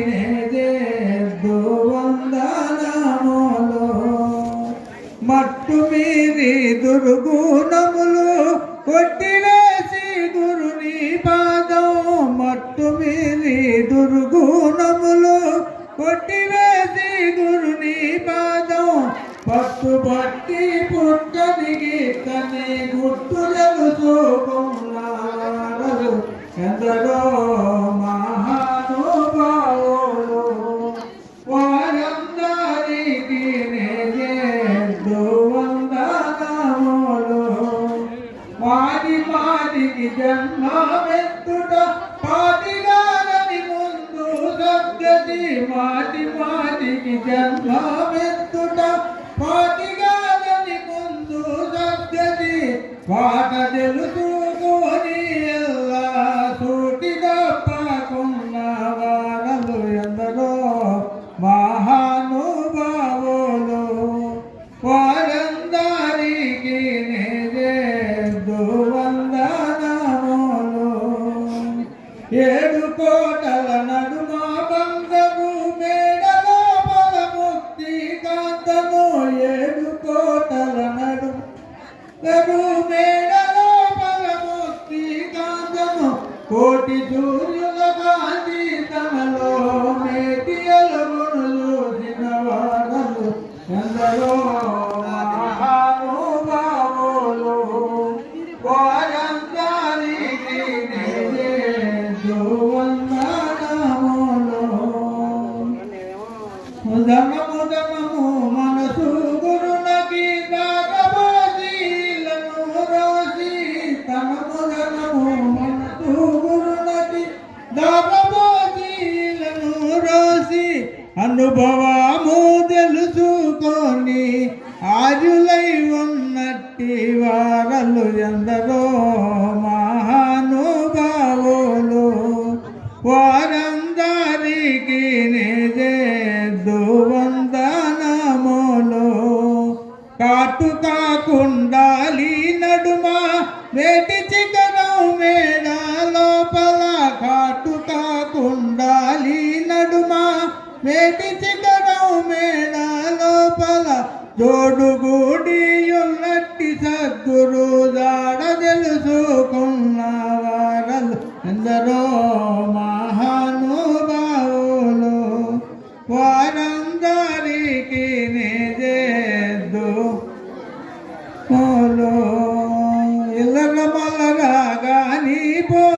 నేదేద్దు వందనములు. మట్టు మీరి దుర్గుణములు కొట్టివేసి గురుని పాదం. మట్టు మీరి దుర్గుణములు కొట్టివేసి గురుని పాదం. పట్టుబట్టి పుట్టనికి కని గుట్టు తెలుసుకున్నారు ఎందరో మహానుభావులు. వారందరికీ నేజేద్దు వందనములు. మాది మాదికి జన్మమెత్తుట పాటిగాలని ముందు సద్గతి. మాటి మాటికి జన్మమెత్తుట పాటిగాలని ముందు సద్గతి. వాట తెలుసుకొని ఎల్లా సూటి తప్పకున్న వారలు ఎందరో మహానుభావులు. వారందరికీ నేజేద్దు వందనములు. 7 కోటల నడుమ బంధము మేడలో బలముక్తి కాంతము. 7 కోటల నడుమ మేడలో బలముక్తి కాంతము. కోటి సూర్యుల కాంతి తమలో మేటి ఎలుగును చూసిన వారలు ఎందరో మహానుభావులు. వారందరికీ నేజేద్దు వందనములు. ధనము ధనము మనసు గురునకి దాగబోసీలను రోసి. ధనము ధనము మనసు గురునకి దాగబోసీలను రోసి. అనుభవము తెలుసుకొని ఆజులై ఉన్నట్టి వారలు ఎందరో మహానుభావులు. వారందరికీ నేజేద్దు వందనములు. కాటు కాకుండాలి నడుమ వేటి చికరం మేడ లోపల. కాటు కాకుండాలి నడుమ వేటి చికరం మేడ లోపల. జోడుగూడి ఉన్నట్టి సద్గురు దాడ తెలుసుకున్న వారలు ఎందరో